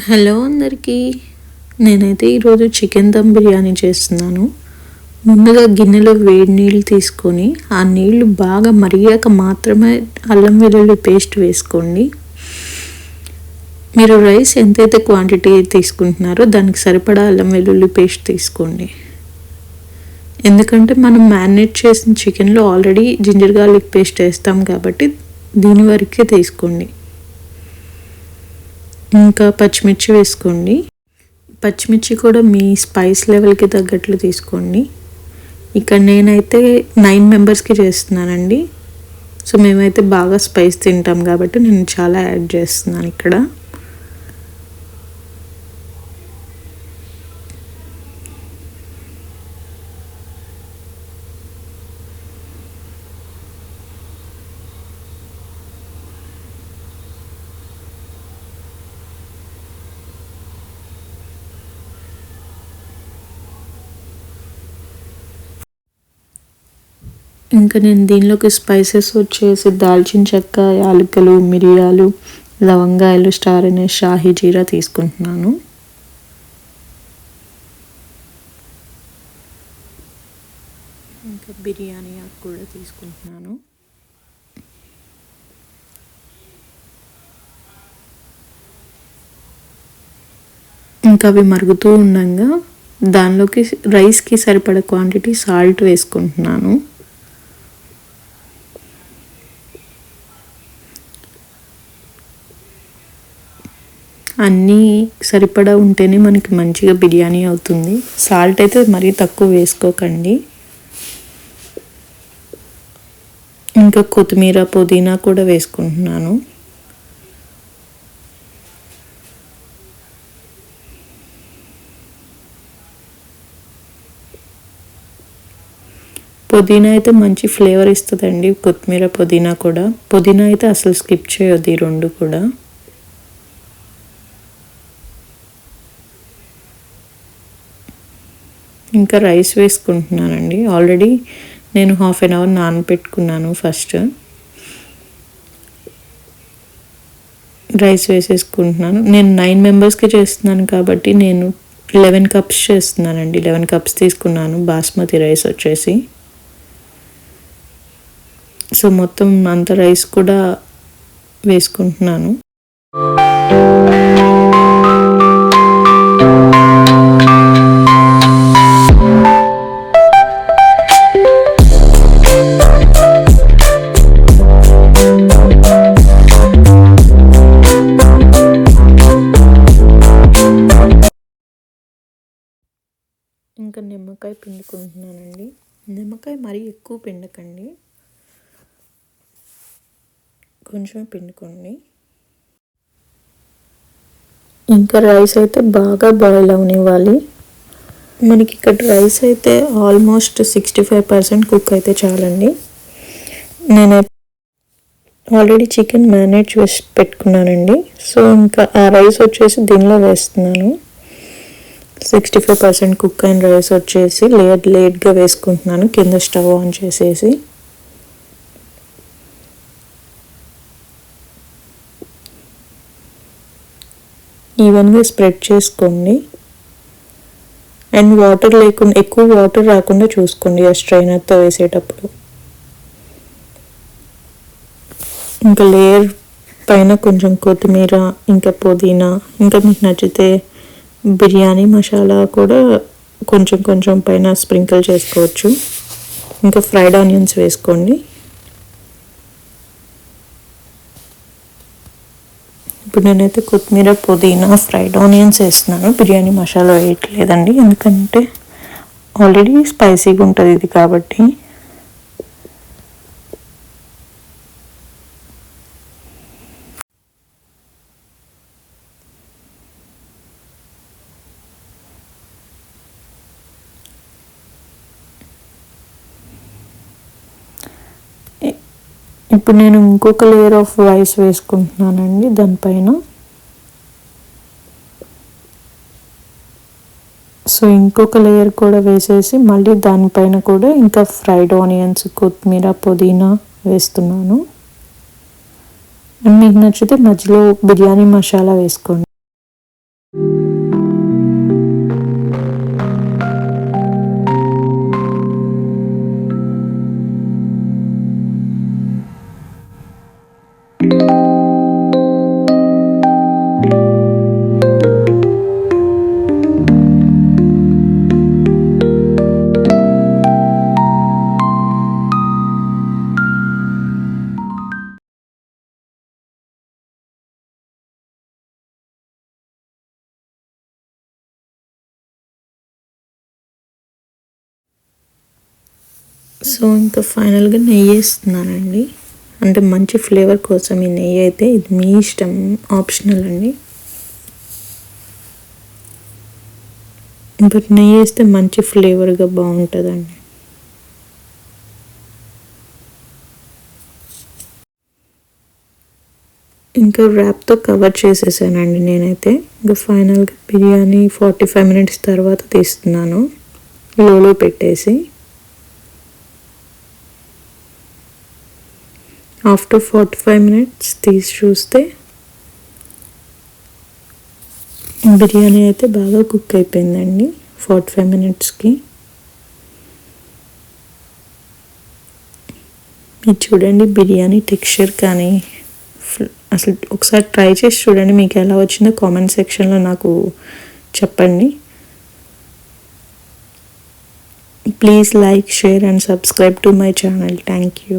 Hello అందరికీ. నేనైతే ఈరోజు చికెన్ దమ్ బిర్యానీ చేస్తున్నాను. ముందుగా గిన్నెలో వేడి నీళ్ళు తీసుకొని ఆ నీళ్లు బాగా మరిగాక మాత్రమే అల్లం వెల్లుల్లి పేస్ట్ వేసుకోండి. మీరు రైస్ ఎంతైతే క్వాంటిటీ తీసుకుంటున్నారో దానికి సరిపడా అల్లం వెల్లుల్లి పేస్ట్ తీసుకోండి. ఎందుకంటే మనం మ్యారినేట్ చేసిన చికెన్లో ఆల్రెడీ జింజర్ గార్లిక్ పేస్ట్ వేస్తాం కాబట్టి దీని వరకే తీసుకోండి. ఇంకా పచ్చిమిర్చి వేసుకోండి. పచ్చిమిర్చి కూడా మీ స్పైస్ లెవెల్కి తగ్గట్లు తీసుకోండి. ఇక్కడ నేనైతే 9 మెంబర్స్కి చేస్తున్నానండి. సో మేమైతే బాగా స్పైస్ తింటాం కాబట్టి నేను చాలా యాడ్ చేస్తున్నాను ఇక్కడ. ఇంకా నేను దీనిలోకి స్పైసెస్ వచ్చేసి దాల్చిన చెక్క, యాలకులు, మిరియాలు, లవంగాయలు, స్టార్ అనేస్, షాహీ జీరా తీసుకుంటున్నాను. ఇంకా బిర్యానీ ఆకు కూడా తీసుకుంటున్నాను. ఇంకా అవి మరుగుతూ ఉండగా దానిలోకి రైస్కి సరిపడ క్వాంటిటీ సాల్ట్ వేసుకుంటున్నాను. అన్నీ సరిపడా ఉంటేనే మనకి మంచిగా బిర్యానీ అవుతుంది. సాల్ట్ అయితే మరీ తక్కువ వేసుకోకండి. ఇంకా కొత్తిమీర, పుదీనా కూడా వేసుకుంటున్నాను. పుదీనా అయితే మంచి ఫ్లేవర్ ఇస్తుందండి. కొత్తిమీర, పుదీనా కూడా. పుదీనా అయితే అసలు స్కిప్ చేయొద్దు ఈ రెండు కూడా. ఇంకా రైస్ వేసుకుంటున్నానండి. ఆల్రెడీ నేను 1/2 అవర్ నానబెట్టుకున్నాను. ఫస్ట్ రైస్ వేసేసుకుంటున్నాను. నేను 9 మెంబర్స్కి చేస్తున్నాను కాబట్టి నేను 11 కప్స్ చేస్తున్నానండి. 11 కప్స్ తీసుకున్నాను బాస్మతి రైస్ వచ్చేసి. సో మొత్తం అంత రైస్ కూడా వేసుకుంటున్నాను. ఇంకా నిమ్మకాయ పిండుకుంటున్నానండి. నిమ్మకాయ మరీ ఎక్కువ పిండకండి, కొంచెమే పిండుకోండి. ఇంకా రైస్ అయితే బాగా బాయిల్ అవనివ్వాలి. మనకి ఇక్కడ రైస్ అయితే ఆల్మోస్ట్ 65% కుక్ అయితే చాలండి. నేను ఆల్రెడీ చికెన్ మ్యారినేట్ చేసి పెట్టుకున్నానండి. సో ఇంకా ఆ రైస్ వచ్చేసి దీనిలో వేస్తున్నాను. 65% కుక్ అయిన రైస్ వచ్చేసి లేట్గా వేసుకుంటున్నాను. కింద స్టవ్ ఆన్ చేసేసి ఈవెన్గా స్ప్రెడ్ చేసుకోండి. అండ్ వాటర్ లేకుండా, ఎక్కువ వాటర్ రాకుండా చూసుకోండి ఆ స్ట్రైనర్తో వేసేటప్పుడు. ఇంకా లేయర్ పైన కొంచెం కొత్తిమీర, ఇంకా పుదీనా, ఇంకా మీకు నచ్చితే బిర్యానీ మసాలా కూడా కొంచెం పైన స్ప్రింకిల్ చేసుకోవచ్చు. ఇంకా ఫ్రైడ్ ఆనియన్స్ వేసుకోండి. ఇప్పుడు నేనైతే కొత్తిమీర, పుదీనా, ఫ్రైడ్ ఆనియన్స్ వేస్తున్నాను. బిర్యానీ మసాలా వేయట్లేదండి, ఎందుకంటే ఆల్రెడీ స్పైసీగా ఉంటుంది ఇది కాబట్టి. ఇప్పుడు నేను ఇంకొక లేయర్ ఆఫ్ రైస్ వేసుకుంటున్నానండి దానిపైన. సో ఇంకొక లేయర్ కూడా వేసేసి మళ్ళీ దానిపైన కూడా ఇంకా ఫ్రైడ్ ఆనియన్స్, కొత్తిమీర, పుదీనా వేస్తున్నాను. మీకు నచ్చితే మధ్యలో బిర్యానీ మసాలా వేసుకోండి. సో ఇంకా ఫైనల్గా నెయ్యి వేస్తున్నానండి. అంటే మంచి ఫ్లేవర్ కోసం ఈ నెయ్యి అయితే, ఇది మీ ఇష్టం, ఆప్షనల్ అండి. బట్ నెయ్యి వేస్తే మంచి ఫ్లేవర్గా బాగుంటుందండి. ఇంకా ర్యాప్తో కవర్ చేసేసానండి నేనైతే. ఇంకా ఫైనల్గా బిర్యానీ 45 మినిట్స్ తర్వాత తీస్తున్నాను లోలో పెట్టేసి. ఆఫ్టర్ 45 మినిట్స్ తీసి చూస్తే బిర్యానీ అయితే బాగా కుక్ అయిపోయిందండి 45 మినిట్స్కి. మీరు చూడండి బిర్యానీ టెక్స్చర్ కానీ అసలు ఒకసారి ట్రై చేసి చూడండి, మీకు ఎలా వచ్చిందో కామెంట్ సెక్షన్లో నాకు చెప్పండి. Please like, share and subscribe to my channel. Thank you.